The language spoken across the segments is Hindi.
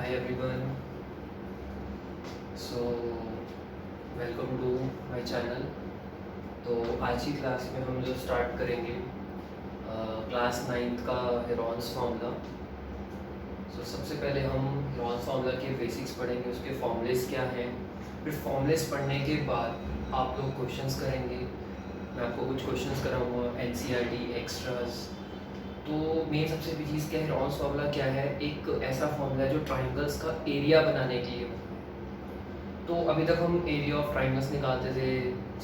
Hi everyone. So welcome to my channel. तो आज की क्लास में हम जो स्टार्ट करेंगे क्लास 9th का हेरॉन्स फार्मूला। सो सबसे पहले हम हेरॉन्स फार्मूला के बेसिक्स पढ़ेंगे, उसके फॉर्मूलेस क्या हैं। फिर फॉर्मूलेस पढ़ने के बाद आप लोग क्वेश्चंस करेंगे। मैं आपको कुछ क्वेश्चंस कराऊंगा, NCERT एक्स्ट्रास। तो मेन सबसे बड़ी चीज़ क्या है, हेरॉन्स फार्मूला क्या है, एक ऐसा फार्मूला है जो ट्राइंगल्स का एरिया बनाने के लिए। तो अभी तक हम एरिया ऑफ ट्राइंगल्स निकालते थे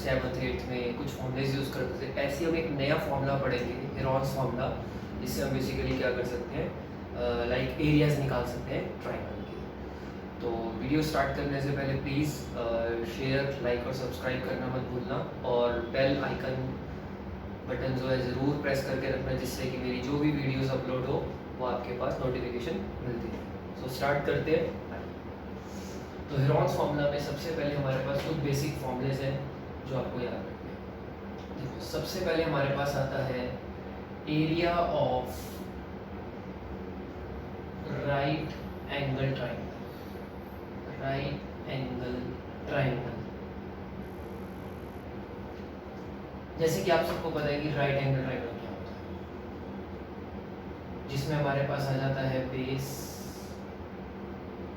7th 8th में, कुछ फॉर्मूलेज यूज़ करते थे। ऐसे हम एक नया फार्मूला पढ़ेंगे, हेरॉन्स फार्मूला, जिससे हम बेसिकली क्या कर सकते हैं, लाइक एरियाज निकाल सकते हैं ट्राइंगल के। तो वीडियो स्टार्ट करने से पहले प्लीज़ शेयर, लाइक और सब्सक्राइब करना मत भूलना, और बेल आइकन बटन जो है ज़रूर प्रेस करके रखना, जिससे कि मेरी जो भी वीडियोस अपलोड हो वो आपके पास नोटिफिकेशन मिलती है। सो स्टार्ट करते हैं। तो हेरॉन्स फार्मूला में सबसे पहले हमारे पास कुछ बेसिक फॉर्मूलेज हैं जो आपको याद रखने हैं। देखो, सबसे पहले हमारे पास आता है area of right angle triangle. Right angle triangle, जैसे कि आप सबको पता है कि राइट एंगल ट्राइंगल क्या होता है, जिसमें हमारे पास आ जाता है बेस,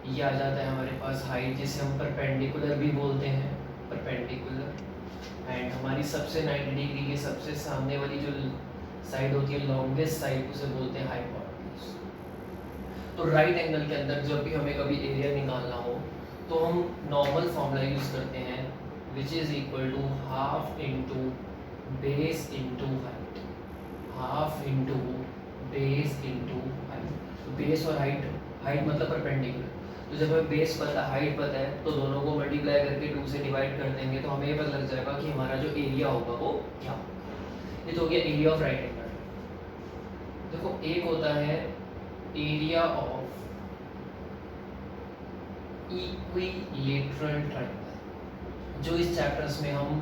ये आ जाता है हमारे पास हाइट, जिसे हम परपेंडिकुलर भी बोलते हैं, परपेंडिकुलर, एंड हमारी सबसे 90 डिग्री के सबसे सामने वाली जो साइड होती है, लॉन्गेस्ट साइड, उसे बोलते हैं हाइपोटेन्यूज। तो राइट एंगल के अंदर जब भी हमें कभी एरिया निकालना हो तो हम नॉर्मल फॉर्मूला यूज़ करते हैं, which is equal to half into base into height. Half into base into height. Base और हाइट, हाइट मतलब परपेंडिकुलर, तो जब हमें बेस पता है, हाइट पता है, तो दोनों को मल्टीप्लाई करके 2 से डिवाइड कर देंगे तो हमें ये पता लग जाएगा कि हमारा जो एरिया होगा वो क्या होगा। ये तो हो गया एरिया ऑफ राइट एंगल। देखो, एक होता है एरिया ऑफ इक्विलेटरल ट्राइंगल, जो इस चैप्टर्स में हम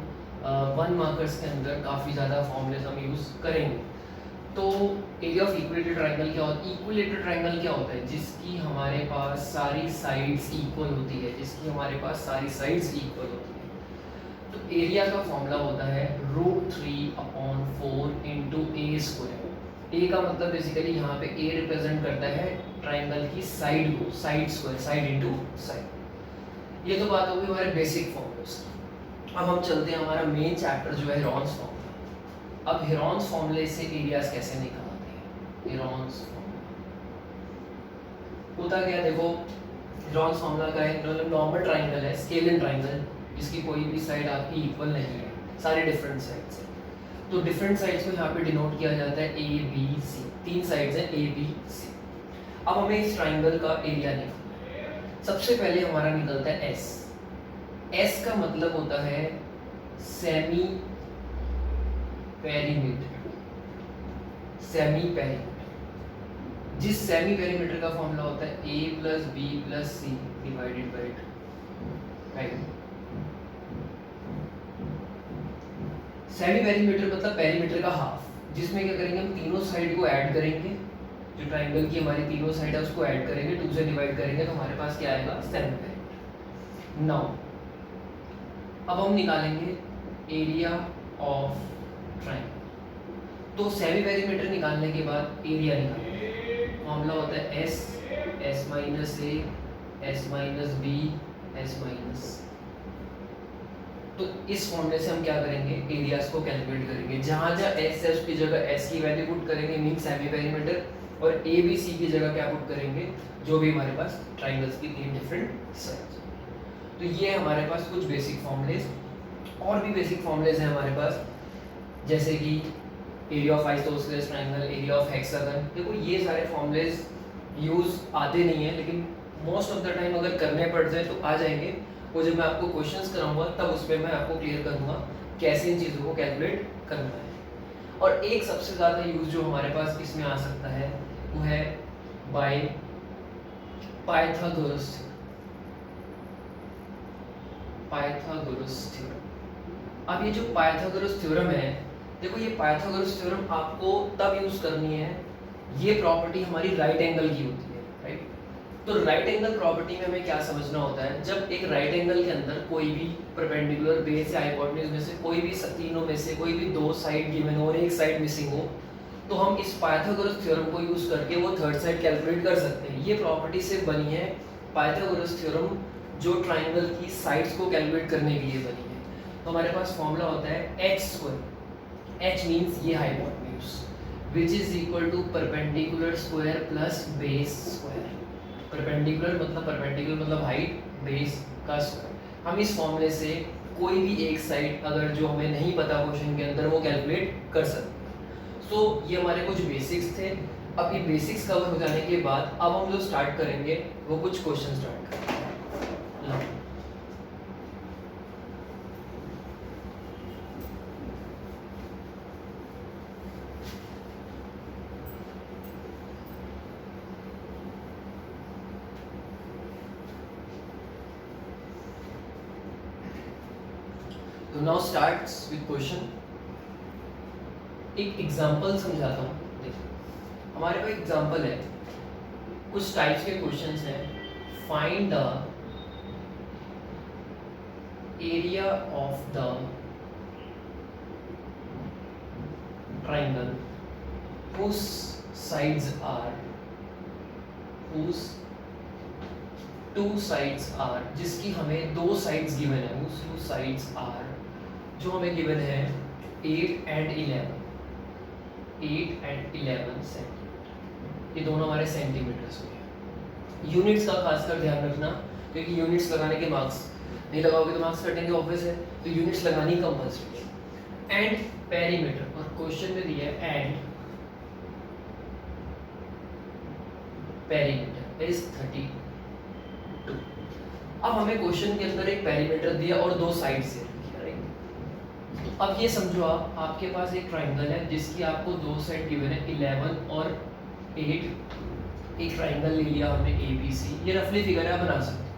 1 मार्कर्स के अंदर काफ़ी ज़्यादा फॉर्मूलेस हम यूज़ करेंगे। तो एरिया ऑफ इक्विलेटरल ट्राइंगल क्या होता है? इक्विलेटरल ट्राइंगल क्या होता है? जिसकी हमारे पास सारी साइड्स इक्वल होती है, जिसकी हमारे पास सारी साइड्स इक्वल होती है। तो एरिया का फॉर्मूला होता है √3/4 इंटू ए स्क्वायर। ए का मतलब बेसिकली यहाँ पे ए रिप्रेजेंट करता है ट्राइंगल की साइड को, side square, side into side. ये तो बात होगी हमारे बेसिक फॉर्मूलेस की। अब हम चलते हैं हमारा मेन चैप्टर जो है हेरॉन्स फार्मूला। अब हेरॉन्स फार्मूले से एरियाज कैसे निकालते हैं? हेरॉन्स फार्मूला होता क्या है? देखो, हेरॉन्स फार्मूला का है, मतलब नॉर्मल ट्राइंगल है, स्केलिन ट्राइंगल, जिसकी कोई भी साइड आपकी इक्वल नहीं है, सारे डिफरेंट साइड्स हैं। तो डिफरेंट साइड्स को यहाँ पे डिनोट किया जाता है ABC। 3 साइड्स हैं ABC। अब हमें इस ट्राइंगल का एरिया निकालना है। सबसे पहले हमारा निकलता है S। S का मतलब होता है सेमी पेरीमीटर। सेमी पेरीमीटर, जिस सेमी पेरीमीटर का फॉर्मूला होता है A + B + C divided by 2, right. Semi perimeter मतलब पेरीमीटर का हाफ, जिसमें क्या करेंगे, हम तीनों साइड को ऐड करेंगे, जो ट्राइंगल की हमारी तीनों साइड है उसको ऐड करेंगे, 2 से डिवाइड करेंगे तो हमारे पास क्या आएगा? Semi perimeter. नाउ अब हम निकालेंगे एरिया ऑफ ट्राइंगल। तो सेमी पेरीमीटर निकालने के बाद एरिया निकालेंगे। फॉर्मूला होता है S, S - A, S - B, S - तो इस फॉर्मूले से हम क्या करेंगे, एरियाज को कैलकुलेट करेंगे। जहाँ जहाँ S है उसकी जगह S की वैल्यू पुट करेंगे, मीन सेमी पेरीमीटर, और ABC की जगह क्या पुट करेंगे, जो भी हमारे पास ट्राइंगल्स की 3 डिफरेंट साइड्स। तो ये हमारे पास कुछ बेसिक फॉर्मूलेज, और भी बेसिक फॉर्मूलेज हैं हमारे पास, जैसे कि area of isosceles triangle, area of hexagon. देखो, ये सारे फॉर्मूलेज यूज़ आते नहीं हैं, लेकिन मोस्ट ऑफ द टाइम अगर करने पड़ जाए तो आ जाएंगे। वो जब मैं आपको क्वेश्चंस कराऊंगा तब उसमें मैं आपको क्लियर करूंगा कैसे इन चीज़ों को कैलकुलेट करना है। और एक सबसे ज़्यादा यूज़ जो हमारे पास इसमें आ सकता है वो है बाय पाइथागोरस थ्योरम। अब ये जो पाइथागोरस थ्योरम है, देखो, ये पाइथागोरस थ्योरम आपको तब यूज़ करनी है, ये प्रॉपर्टी हमारी राइट एंगल की होती है, राइट। तो राइट एंगल प्रॉपर्टी में हमें क्या समझना होता है, जब एक राइट एंगल के अंदर कोई भी परपेंडिकुलर बेस या हाइपोटेन्यूज में से कोई भी तीनों में से कोई भी दो साइड गिवन हो और एक साइड मिसिंग हो, तो हम इस पाइथागोरस थ्योरम को यूज करके वो थर्ड साइड कैलकुलेट कर सकते हैं। ये प्रॉपर्टी सिर्फ बनी है पाइथागोरस थ्योरम जो ट्राइंगल की साइड्स को कैलकुलेट करने के लिए बनी है। तो हमारे पास फॉर्मूला होता है h स्क्वायर, h मींस ये hypotenuse, which is equal to perpendicular square plus base square। Perpendicular मतलब हाइट, बेस का स्क्वायर। हम इस फॉर्मूले से कोई भी एक साइड अगर जो हमें नहीं पता क्वेश्चन के अंदर वो कैलकुलेट कर सकते हैं। सो ये हमारे कुछ बेसिक्स थे। अब ये बेसिक्स कवर हो जाने के बाद अब हम जो स्टार्ट करेंगे वो कुछ क्वेश्चन स्टार्ट करेंगे। तो नाउ स्टार्ट्स विद क्वेश्चन। एक एग्जांपल समझाता हूँ। देखो हमारे पास एग्जांपल है, कुछ टाइप्स के क्वेश्चंस हैं। Find the area of the triangle whose sides are two sides are, जिसकी हमें दो साइड्स गिवन है। whose two sides are, जो हमें गिवन है 8 and 11 सेंटीमीटर। ये दोनों हमारे सेंटीमीटर्स हुए। यूनिट्स का खासकर ध्यान रखना, क्योंकि यूनिट्स लगाने के मार्क्स नहीं लगाओगे तो मार्क्स कटेंगे ऑब्वियस है, तो यूनिट्स लगानी कंपल्सरी है। एंड पेरीमीटर, और क्वेश्चन में दिया है एंड पेरीमीटर इज 32। अब हमें क्वेश्चन के अंदर एक पेरीमीटर दिया और दो साइड्स दे रखी है, राइट। अब ये समझो आपके पास एक ट्राइंगल है जिसकी आपको दो साइड गिवन है 11 और 8। एक ट्राइंगल ले लिया हमने ABC, ये रफली फिगर है, आप बना सकते हो।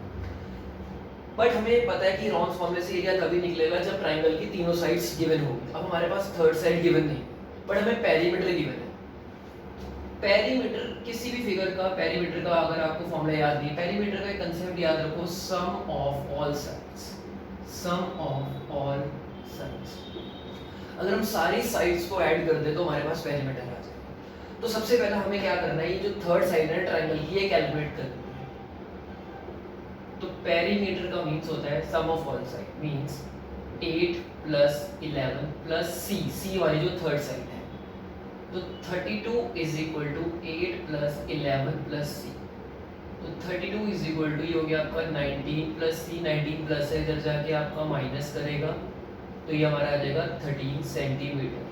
बट हमें पता है कि रॉन्स फॉर्मूले से एरिया तभी निकलेगा जब ट्राइंगल की तीनों साइड्स गिवन होंगी। अब हमारे पास थर्ड साइड गिवन नहीं, बट हमें पेरीमीटर गिवन है। पेरीमीटर किसी भी फिगर का पेरीमीटर का अगर आपको फॉर्मूला याद नहीं है, पेरीमीटर का एक कंसेप्ट याद रखो, sum of all sides. Sum of all sides, अगर हम सारी साइड्स को ऐड कर दे तो हमारे पास पेरीमीटर आ जाएगा। तो सबसे पहले हमें क्या करना है, ये जो थर्ड साइड है ट्राइंगल की, ये कैलकुलेट करनी है। तो पेरीमीटर का मींस होता है सम of all side, means 8 + 11 + c वाली जो थर्ड साइड है। तो 32 इज इक्वल टू 8 + 11 + c। तो 32 इज इक्वल टू ये हो गया आपका 19 + c, 19 प्लस है इधर जाके आपका माइनस करेगा, तो ये हमारा आ जाएगा 13 सेंटीमीटर।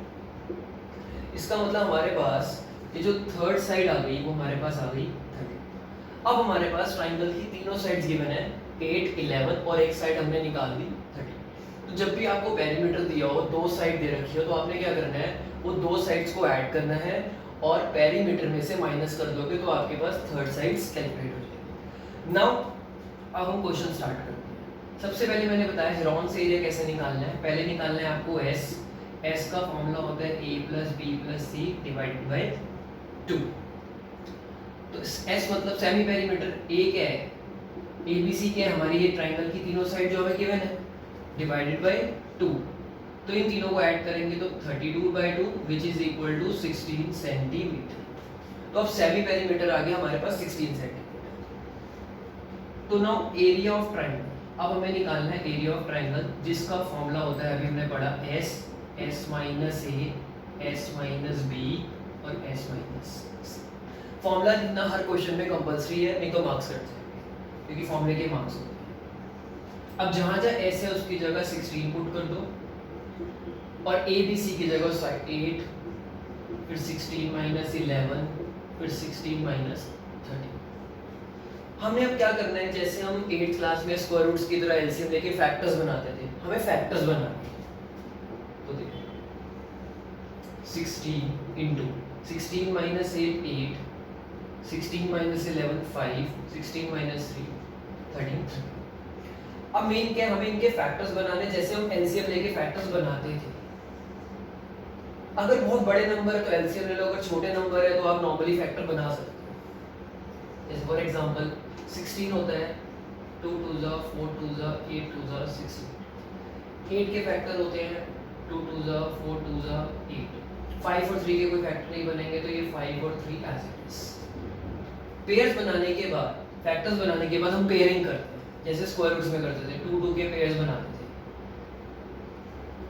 इसका मतलब हमारे पास ये जो थर्ड साइड आ गई वो हमारे पास आ गई 30। अब हमारे पास ट्राइंगल की तीनों साइड्स गिवन है 8, 11 और एक साइड हमने निकाल दी 30। तो जब भी आपको पेरीमीटर दिया हो, दो साइड दे रखी हो, तो आपने क्या करना है, वो दो साइड्स को ऐड करना है और पेरीमीटर में से माइनस कर दोगे तो आपके पास थर्ड साइड्स कैलकुलेट हो जाएगी। नाउ अब हम क्वेश्चन स्टार्ट करते हैं। सबसे पहले मैंने बताया हेरोन से एरिया कैसे निकालना है। पहले निकालना है आपको S का फॉर्मूला होता है A + B + C / 2। तो S मतलब सेमी पेरीमीटर, A क्या है, ABC क्या है, हमारी ये ट्राइंगल की तीनों साइड जो हमें गिवन है, / 2। तो इन तीनों को ऐड करेंगे तो 32/2 which is equal to 16 centimetre. तो अब सेमी पेरीमीटर आ गया हमारे पास 16 सेंटीमीटर। तो नाउ एरिया ऑफ ट्राइंगल, अब हमें निकालना है एरिया ऑफ ट्राइंगल, जिसका फॉर्मूला होता है, अभी हमने पढ़ा S - A, S - B और S - C। फॉर्मूला लिखना हर क्वेश्चन में कंपलसरी है, नहीं तो मार्क्स कट जाएंगे, क्योंकि फॉर्मूले के मार्क्स होते हैं। अब जहाँ जहाँ S है उसकी जगह 16 पुट कर दो और ABC की जगह 8, फिर 16 - 11, फिर 16 - 13। हमने अब क्या करना है, जैसे हम 8th क्लास में स्क्वायर रूट्स की तरह एलसीएम लेके फैक्टर्स बनाते थे, हमें फैक्टर्स बनाने हैं। तो देखो 16 * 16 - 8 8, 16 - 11 5, 16 - 3 13। अब मेन क्या है, हमें इनके फैक्टर्स बनाने, जैसे हम एलसीएम लेके फैक्टर्स बनाते थे। अगर बहुत बड़े नंबर है तो एलसीएम ले लो, अगर छोटे नंबर है तो आप नॉर्मली फैक्टर बना सकते हो। जैसे फॉर एग्जांपल 16 होता है, 2 2 जा 4 2 जा 8 2 जा 16। 8 के फैक्टर होते हैं 2 2 जा 4 2 जा 8। 5 और 3 के कोई फैक्टर नहीं बनेंगे, तो ये 5 और 3 एज इट इज। पेयर्स बनाने के बाद, फैक्टर्स बनाने के बाद हम पेयरिंग करते हैं, जैसे स्क्वायर रूट्स में करते थे, 2 2 के पेयर्स बनाते थे।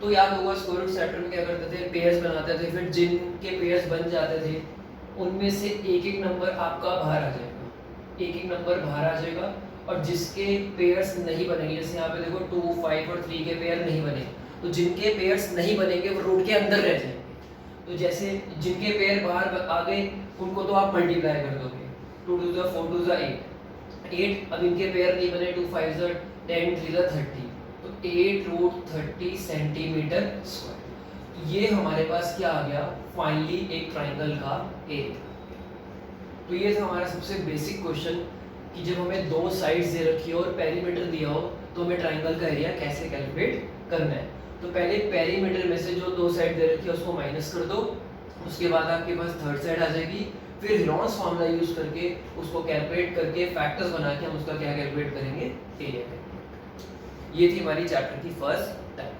तो याद होगा स्क्वायर रूट सेक्टर में क्या करते थे, पेयर्स बनाते थे, फिर जिनके पेयर्स बन जाते थे उनमें से एक एक नंबर आपका बाहर आ जाएगा, एक एक नंबर बाहर आ जाएगा, और जिसके पेयर्स नहीं बनेंगे, जैसे यहाँ पे देखो 2 5 और 3 के पेयर नहीं बने, तो जिनके पेयर्स नहीं बनेंगे वो रूट के अंदर रह जाएंगे। तो जैसे जिनके पेयर बाहर आ गए उनको तो आप मल्टीप्लाई कर दोगे, 2 2 जा 4 2 जा 8। अब इनके पेयर नहीं बने, 2 5 जा 10 3 जा 30, तो 8 रूट 30 सेंटीमीटर स्क्वायर। ये हमारे पास क्या आ गया, फाइनली एक ट्राइंगल का एरिया। तो ये था हमारा सबसे बेसिक क्वेश्चन कि जब हमें दो साइड्स दे रखी हो और पेरीमीटर दिया हो तो हमें ट्राइंगल का एरिया कैसे कैलकुलेट करना है। तो पहले पेरीमीटर में से जो दो साइड दे रखी है उसको माइनस कर दो, उसके बाद आपके पास थर्ड साइड आ जाएगी, फिर हेरोन्स फार्मूला यूज करके उसको कैलकुलेट करके फैक्टर्स बना के हम उसका क्या कैलकुलेट करेंगे, एरिया कैलकुलेट। ये थी हमारी चैप्टर की फर्स्ट टाइप।